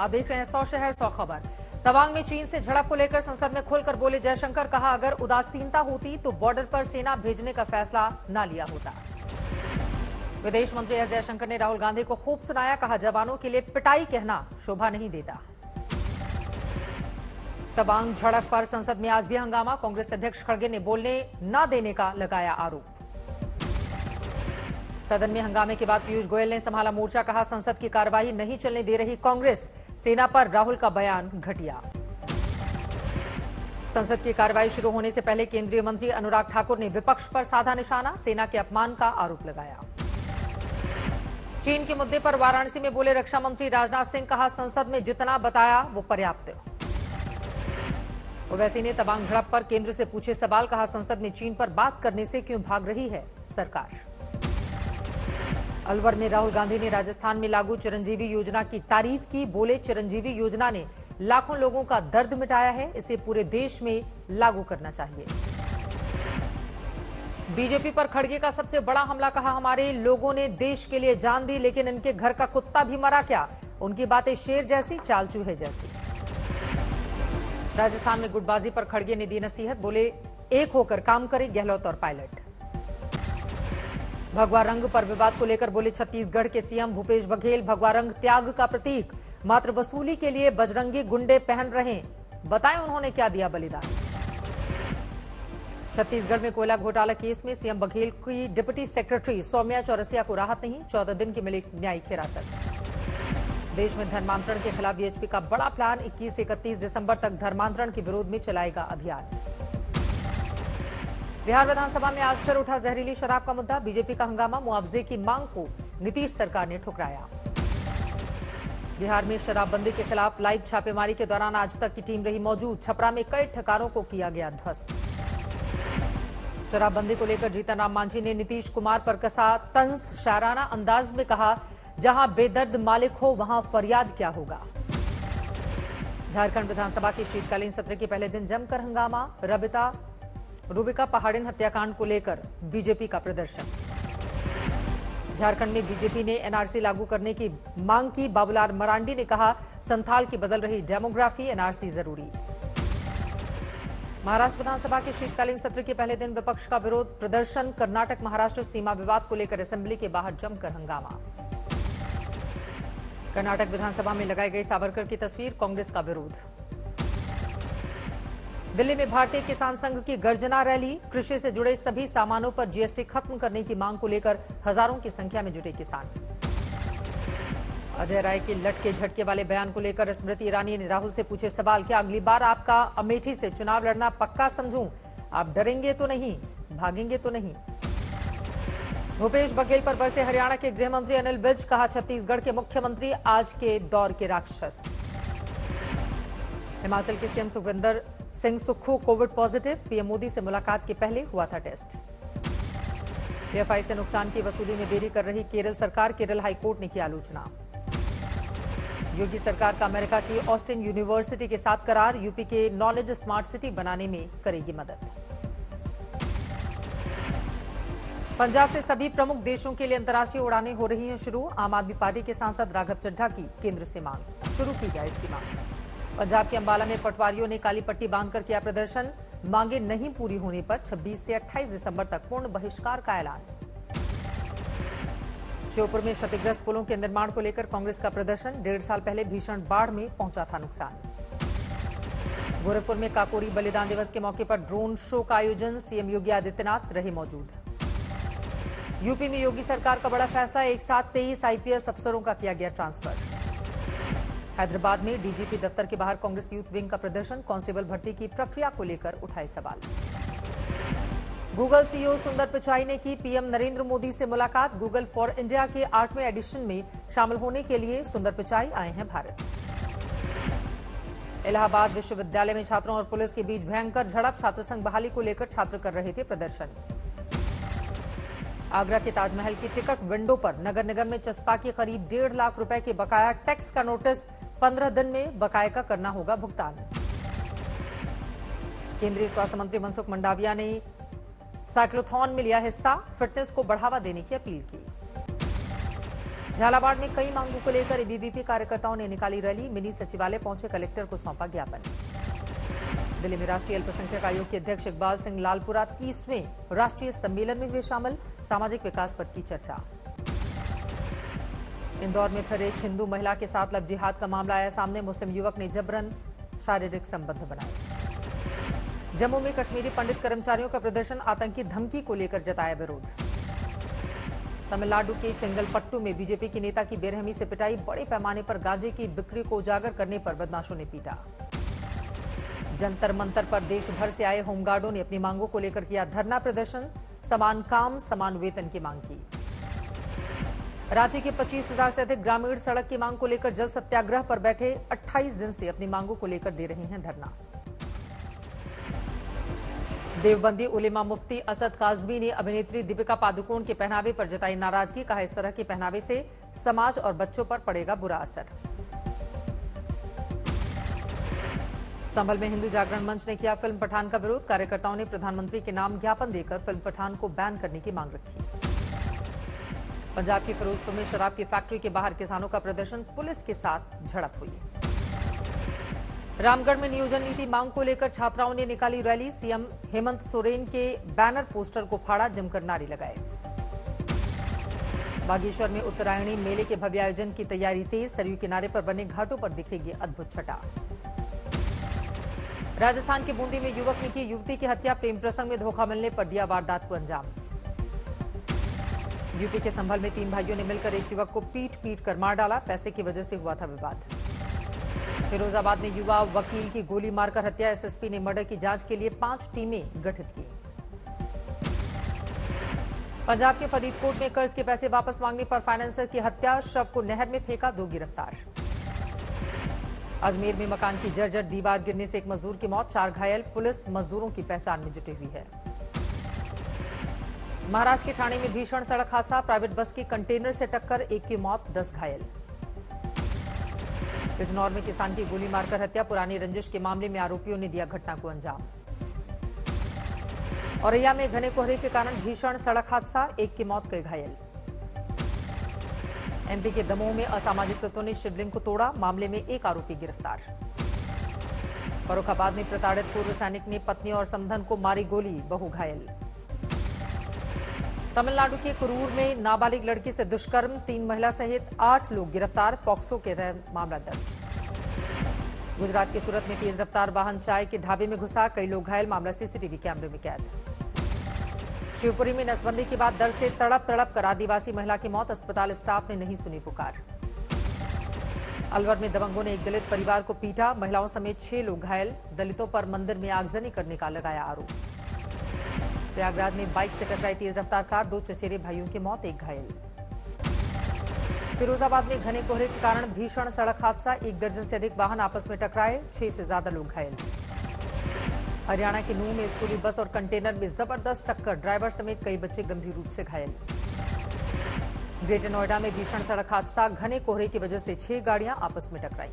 आप देख रहे हैं 100 शहर 100 खबर। तवांग में चीन से झड़प को लेकर संसद में खुलकर बोले जयशंकर, कहा अगर उदासीनता होती तो बॉर्डर पर सेना भेजने का फैसला न लिया होता। विदेश मंत्री एस जयशंकर ने राहुल गांधी को खूब सुनाया, कहा जवानों के लिए पिटाई कहना शोभा नहीं देता। तवांग झड़प पर संसद में आज भी हंगामा, कांग्रेस अध्यक्ष खड़गे ने बोलने न देने का लगाया आरोप। सदन में हंगामे के बाद पीयूष गोयल ने संभाला मोर्चा, कहा संसद की कार्यवाही नहीं चलने दे रही कांग्रेस, सेना पर राहुल का बयान घटिया। संसद की कार्यवाही शुरू होने से पहले केंद्रीय मंत्री अनुराग ठाकुर ने विपक्ष पर साधा निशाना, सेना के अपमान का आरोप लगाया। चीन के मुद्दे पर वाराणसी में बोले रक्षा मंत्री राजनाथ सिंह, कहा संसद में जितना बताया वो पर्याप्त। ओवैसी ने तवांग झड़प पर केंद्र से पूछे सवाल, कहा संसद में चीन पर बात करने से क्यों भाग रही है सरकार। अलवर में राहुल गांधी ने राजस्थान में लागू चिरंजीवी योजना की तारीफ की, बोले चिरंजीवी योजना ने लाखों लोगों का दर्द मिटाया है, इसे पूरे देश में लागू करना चाहिए। बीजेपी पर खड़गे का सबसे बड़ा हमला, कहा हमारे लोगों ने देश के लिए जान दी, लेकिन इनके घर का कुत्ता भी मरा क्या, उनकी बातें शेर जैसी चाल चूहे जैसी। राजस्थान में गुटबाजी पर खड़गे ने दी नसीहत, बोले एक होकर काम करें गहलोत और पायलट। भगवा रंग पर विवाद को लेकर बोले छत्तीसगढ़ के सीएम भूपेश बघेल, भगवा रंग त्याग का प्रतीक, मात्र वसूली के लिए बजरंगी गुंडे पहन रहे, बताएं उन्होंने क्या दिया बलिदान। छत्तीसगढ़ में कोयला घोटाला केस में सीएम बघेल की डिप्टी सेक्रेटरी सौम्या चौरसिया को राहत नहीं, 14 दिन की मिली न्यायिक हिरासत। देश में धर्मांतरण के खिलाफ बीएसपी का बड़ा प्लान, 21 से 31 दिसंबर तक धर्मांतरण के विरोध में चलाएगा अभियान। बिहार विधानसभा में आज फिर उठा जहरीली शराब का मुद्दा, बीजेपी का हंगामा, मुआवजे की मांग को नीतीश सरकार ने ठुकराया। बिहार में शराबबंदी के खिलाफ लाइव छापेमारी के दौरान आज तक की टीम रही मौजूद, छपरा में कई ठिकानों को किया गया ध्वस्त। शराबबंदी को लेकर जीतन राम मांझी ने नीतीश कुमार पर कसा तंज, शायराना अंदाज में कहा जहां बेदर्द मालिक हो वहां फरियाद क्या होगा। झारखंड विधानसभा के शीतकालीन सत्र के पहले दिन जमकर हंगामा, रूबिका पहाड़िन हत्याकांड को लेकर बीजेपी का प्रदर्शन। झारखंड में बीजेपी ने एनआरसी लागू करने की मांग की, बाबूलाल मरांडी ने कहा संथाल की बदल रही डेमोग्राफी, एनआरसी जरूरी। महाराष्ट्र विधानसभा के शीतकालीन सत्र के पहले दिन विपक्ष का विरोध प्रदर्शन, कर्नाटक महाराष्ट्र सीमा विवाद को लेकर असेंबली के बाहर जमकर हंगामा। कर्नाटक विधानसभा में लगाई गई सावरकर की तस्वीर, कांग्रेस का विरोध। दिल्ली में भारतीय किसान संघ की गर्जना रैली, कृषि से जुड़े सभी सामानों पर जीएसटी खत्म करने की मांग को लेकर हजारों की संख्या में जुटे किसान। अजय राय के लटके झटके वाले बयान को लेकर स्मृति ईरानी ने राहुल से पूछे सवाल, क्या अगली बार आपका अमेठी से चुनाव लड़ना पक्का समझूं, आप डरेंगे तो नहीं, भागेंगे तो नहीं। भूपेश बघेल पर बरसे हरियाणा के गृह मंत्री अनिल विज, कहा छत्तीसगढ़ के मुख्यमंत्री आज के दौर के राक्षस। हिमाचल के CM Sukhvinder Singh Sukhu COVID positive, PM Modi से मुलाकात के पहले हुआ था टेस्ट। पीएफआई से नुकसान की वसूली में देरी कर रही केरल सरकार, केरल हाईकोर्ट ने की आलोचना। योगी सरकार का अमेरिका की ऑस्टिन यूनिवर्सिटी के साथ करार, यूपी के नॉलेज स्मार्ट सिटी बनाने में करेगी मदद। पंजाब से सभी प्रमुख देशों के लिए अंतर्राष्ट्रीय उड़ानें हो रही हैं शुरू, आम आदमी पार्टी के सांसद राघव चड्ढा की केंद्र से मांग, शुरू की जाए इसकी मांग। पंजाब के अंबाला में पटवारियों ने काली पट्टी बांधकर किया प्रदर्शन, मांगे नहीं पूरी होने पर 26 से 28 दिसंबर तक पूर्ण बहिष्कार का ऐलान। श्योपुर में क्षतिग्रस्त पुलों के निर्माण को लेकर कांग्रेस का प्रदर्शन, 1.5 साल पहले भीषण बाढ़ में पहुंचा था नुकसान। गोरखपुर में काकोरी बलिदान दिवस के मौके पर ड्रोन शो का आयोजन, सीएम योगी आदित्यनाथ रहे मौजूद। यूपी में योगी सरकार का बड़ा फैसला, एक साथ 23 आईपीएस अफसरों का किया गया ट्रांसफर। हैदराबाद में डीजीपी दफ्तर के बाहर कांग्रेस यूथ विंग का प्रदर्शन, कांस्टेबल भर्ती की प्रक्रिया को लेकर उठाए सवाल। गूगल सीईओ सुंदर पिचाई ने की पीएम नरेंद्र मोदी से मुलाकात, गूगल फॉर इंडिया के 8वें एडिशन में शामिल होने के लिए सुंदर पिचाई आए हैं भारत। इलाहाबाद विश्वविद्यालय में छात्रों और पुलिस के बीच भयंकर झड़प, छात्र संघ बहाली को लेकर छात्र कर रहे थे प्रदर्शन। आगरा के ताजमहल की टिकट विंडो पर नगर निगम में चस्पा के करीब 1.5 लाख रुपए के बकाया टैक्स का नोटिस, 15 दिन में बकाये का करना होगा भुगतान। केंद्रीय स्वास्थ्य मंत्री मनसुख मंडाविया ने साइक्लोथॉन में लिया हिस्सा, फिटनेस को बढ़ावा देने की अपील की। झालावाड़ में कई मांगों को लेकर एबीवीपी कार्यकर्ताओं ने निकाली रैली। मिनी सचिवालय पहुंचे कलेक्टर को सौंपा ज्ञापन। दिल्ली में राष्ट्रीय अल्पसंख्यक आयोग के अध्यक्ष इकबाल सिंह लालपुरा 30वें राष्ट्रीय सम्मेलन में हुए शामिल। सामाजिक विकास पर की चर्चा। इंदौर में फिर एक हिंदू महिला के साथ लव जिहाद का मामला आया सामने। मुस्लिम युवक ने जबरन शारीरिक संबंध बनाए। जम्मू में कश्मीरी पंडित कर्मचारियों का प्रदर्शन। आतंकी धमकी को लेकर जताया विरोध। तमिलनाडु के चेंगलपट्टू में बीजेपी की नेता की बेरहमी से पिटाई। बड़े पैमाने पर गांजे की बिक्री को उजागर करने पर बदमाशों ने पीटा। जंतर मंतर पर देश भर से आए होमगार्डों ने अपनी मांगों को लेकर किया धरना प्रदर्शन। समान काम समान वेतन की मांग की। रांची के 25,000 से अधिक ग्रामीण सड़क की मांग को लेकर जल सत्याग्रह पर बैठे। 28 दिन से अपनी मांगों को लेकर दे रहे हैं धरना। देवबंदी उलेमा मुफ्ती असद काजमी ने अभिनेत्री दीपिका पादुकोण के पहनावे पर जताई नाराजगी। कहा, इस तरह के पहनावे से समाज और बच्चों पर पड़ेगा बुरा असर। संभल में हिंदू जागरण मंच ने किया फिल्म पठान का विरोध। कार्यकर्ताओं ने प्रधानमंत्री के नाम ज्ञापन देकर फिल्म पठान को बैन करने की मांग रखी। पंजाब के फिरोजपुर में शराब की फैक्ट्री के बाहर किसानों का प्रदर्शन। पुलिस के साथ झड़प हुई। रामगढ़ में नियोजन नीति मांग को लेकर छात्राओं ने निकाली रैली। सीएम हेमंत सोरेन के बैनर पोस्टर को फाड़ा, जमकर नारे लगाए। बागेश्वर में उत्तरायणी मेले के भव्य आयोजन की तैयारी तेज। सरयू किनारे पर बने घाटों पर दिखेगी अद्भुत छटा। राजस्थान के बूंदी में युवक ने की युवती की हत्या। प्रेम प्रसंग में धोखा मिलने पर दिया वारदात को अंजाम। यूपी के संभल में 3 भाइयों ने मिलकर एक युवक को पीट कर मार डाला। पैसे की वजह से हुआ था विवाद। फिरोजाबाद में युवा वकील की गोली मारकर हत्या। एसएसपी ने मर्डर की जांच के लिए 5 टीमें गठित की। पंजाब के फरीदकोट में कर्ज के पैसे वापस मांगने पर फाइनेंसर की हत्या। शव को नहर में फेंका, 2 गिरफ्तार। अजमेर में मकान की जर्जर दीवार गिरने से एक मजदूर की मौत, 4 घायल। पुलिस मजदूरों की पहचान में जुटी हुई है। महाराष्ट्र के ठाणे में भीषण सड़क हादसा। प्राइवेट बस की कंटेनर से टक्कर, 1 की मौत, 10 घायल। बिजनौर में किसान की गोली मारकर हत्या। पुरानी रंजिश के मामले में आरोपियों ने दिया घटना को अंजाम। औरैया में घने कोहरे के कारण भीषण सड़क हादसा, 1 की मौत, कई घायल। एमपी के दमोह में असामाजिक तत्वों ने शिवलिंग को तोड़ा। मामले में 1 आरोपी गिरफ्तार। फर्रुखाबाद में प्रताड़ित पूर्व सैनिक ने पत्नी और समधन को मारी गोली, बहू घायल। तमिलनाडु के कुरूर में नाबालिग लड़की से दुष्कर्म, 3 महिला सहित 8 लोग गिरफ्तार। पॉक्सो के तहत मामला दर्ज। गुजरात के सूरत में तेज रफ्तार वाहन चाय के ढाबे में घुसा, कई लोग घायल। मामला सीसीटीवी कैमरे में कैद। शिवपुरी में नसबंदी के बाद दर्द से तड़प कर आदिवासी महिला की मौत। अस्पताल स्टाफ ने नहीं सुनी पुकार। अलवर में दबंगों ने एक दलित परिवार को पीटा। महिलाओं समेत 6 लोग घायल। दलितों पर मंदिर में आगजनी करने का लगाया आरोप। प्रयागराज में बाइक से टकराई तेज रफ्तार कार, 2 चचेरे भाइयों की मौत, 1 घायल। फिरोजाबाद में घने कोहरे के कारण भीषण सड़क हादसा। 1 दर्जन से अधिक वाहन आपस में टकराए, 6 से ज्यादा लोग घायल। हरियाणा के नूंह में स्कूली बस और कंटेनर में जबरदस्त टक्कर, ड्राइवर समेत कई बच्चे गंभीर रूप से घायल। ग्रेटर नोएडा में भीषण सड़क हादसा। घने कोहरे की वजह से 6 गाड़ियां आपस में टकराई।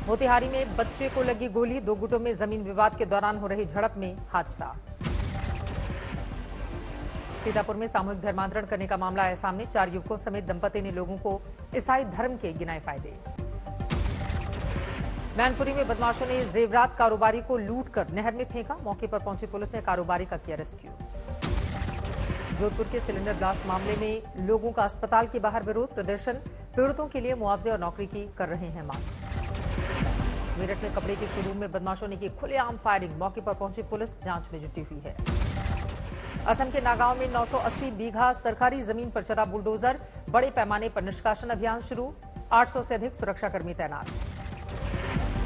मोतिहारी में बच्चे को लगी गोली, 2 गुटों में जमीन विवाद के दौरान हो रही झड़प में हादसा। सीतापुर में सामूहिक धर्मांतरण करने का मामला आया सामने। 4 युवकों समेत दंपति ने लोगों को ईसाई धर्म के गिनाए फायदे। मैनपुरी में बदमाशों ने जेवरात कारोबारी को लूटकर नहर में फेंका। मौके पर पहुंची पुलिस ने कारोबारी का किया रेस्क्यू। जोधपुर के सिलेंडर ब्लास्ट मामले में लोगों का अस्पताल के बाहर विरोध प्रदर्शन। पीड़ितों के लिए मुआवजे और नौकरी की कर रहे हैं मांग। मेरठ में कपड़े के शोरूम में बदमाशों ने की खुलेआम फायरिंग। मौके पर पहुंची पुलिस जांच में जुटी हुई है। असम के नागांव में 980 बीघा सरकारी जमीन पर चला बुलडोजर। बड़े पैमाने पर निष्कासन अभियान शुरू, 800 से अधिक सुरक्षाकर्मी तैनात।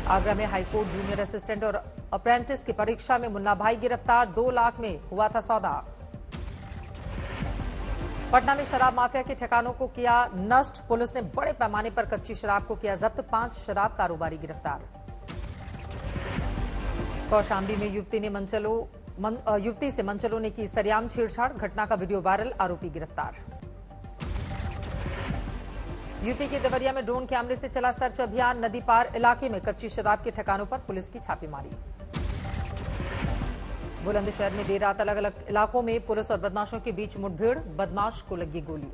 आगरा में हाईकोर्ट जूनियर असिस्टेंट और अप्रेंटिस की परीक्षा में मुन्ना भाई गिरफ्तार। 2 लाख में हुआ था सौदा। पटना में शराब माफिया के ठिकानों को किया नष्ट। पुलिस ने बड़े पैमाने पर कच्ची शराब को किया जब्त। 5 शराब कारोबारी गिरफ्तार। कौशाम्बी में युवती से मंचलों ने की सरेआम छेड़छाड़। घटना का वीडियो वायरल, आरोपी गिरफ्तार। यूपी के देवरिया में ड्रोन कैमरे से चला सर्च अभियान। नदी पार इलाके में कच्ची शराब के ठिकानों पर पुलिस की छापेमारी। बुलंदशहर में देर रात अलग अलग इलाकों में पुलिस और बदमाशों के बीच मुठभेड़, बदमाश को लगी गोली।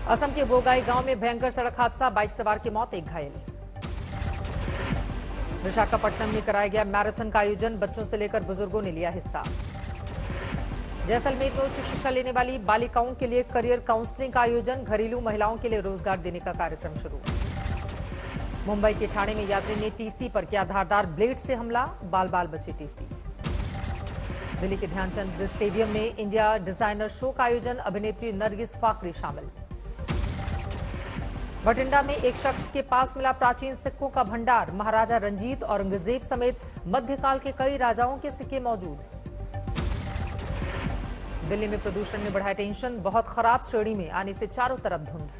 असम के बोगाई गांव में भयंकर सड़क हादसा, बाइक सवार की मौत, एक घायल। विशाखापट्टनम में कराया गया मैराथन का आयोजन, बच्चों से लेकर बुजुर्गों ने लिया हिस्सा। जैसलमेर में उच्च शिक्षा लेने वाली बालिकाओं के लिए करियर काउंसलिंग का आयोजन, घरेलू महिलाओं के लिए रोजगार देने का कार्यक्रम शुरू। मुंबई के ठाणे में यात्री ने टीसी पर किया धारदार ब्लेड से हमला, बाल बाल बचे टीसी। दिल्ली के ध्यानचंद स्टेडियम में इंडिया डिजाइनर शो का आयोजन, अभिनेत्री नरगिस फाकरी शामिल। बठिंडा में एक शख्स के पास मिला प्राचीन सिक्कों का भंडार, महाराजा रंजीत, औरंगजेब समेत मध्यकाल के कई राजाओं के सिक्के मौजूद। दिल्ली में प्रदूषण ने बढ़ाया टेंशन, बहुत खराब श्रेणी में आने से चारों तरफ धुंध।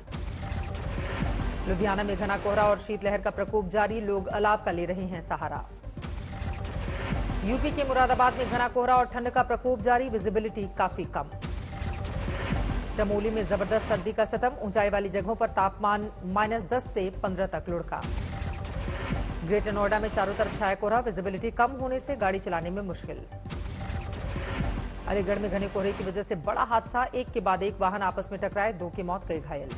लुधियाना में घना कोहरा और शीतलहर का प्रकोप जारी, लोग अलाव का ले रहे हैं सहारा। यूपी के मुरादाबाद में घना कोहरा और ठंड का प्रकोप जारी, विजिबिलिटी काफी कम। चमोली में जबरदस्त सर्दी का सितम, ऊंचाई वाली जगहों पर तापमान -10 से 15 तक लुढ़का। ग्रेटर नोएडा में चारों तरफ छाया कोहरा, विजिबिलिटी कम होने से गाड़ी चलाने में मुश्किल। अलीगढ़ में घने कोहरे की वजह से बड़ा हादसा, एक के बाद एक वाहन आपस में टकराए, 2 की मौत, कई घायल।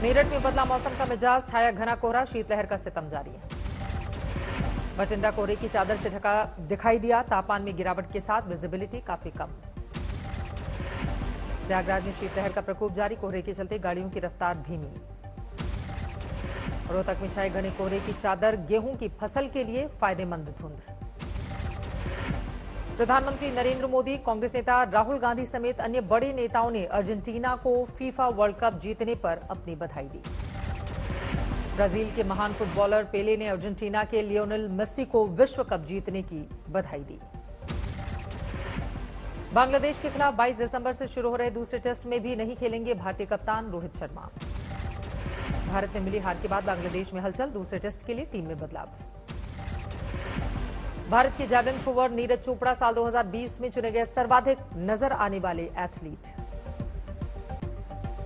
मेरठ में बदला मौसम का मिजाज, छाया घना कोहरा, शीतलहर का सितम जारी है। बठिंडा कोहरे की चादर से ढका दिखाई दिया, तापमान में गिरावट के साथ विजिबिलिटी काफी कम। प्रयागराज में शीतलहर का प्रकोप जारी, कोहरे के चलते गाड़ियों की रफ्तार धीमी। रोहतक में छाए घने कोहरे की चादर, गेहूं की फसल के लिए फायदेमंद धुंध। प्रधानमंत्री नरेंद्र मोदी, कांग्रेस नेता राहुल गांधी समेत अन्य बड़े नेताओं ने अर्जेंटीना को फीफा वर्ल्ड कप जीतने पर अपनी बधाई दी। ब्राजील के महान फुटबॉलर पेले ने अर्जेंटीना के लियोनेल मेसी को विश्व कप जीतने की बधाई दी। बांग्लादेश के खिलाफ 22 दिसंबर से शुरू हो रहे दूसरे टेस्ट में भी नहीं खेलेंगे भारतीय कप्तान रोहित शर्मा। भारत में मिली हार के बाद बांग्लादेश में हलचल, दूसरे टेस्ट के लिए टीम में बदलाव। भारत के जैवलिन थ्रोवर नीरज चोपड़ा साल 2020 में चुने गए सर्वाधिक नजर आने वाले एथलीट।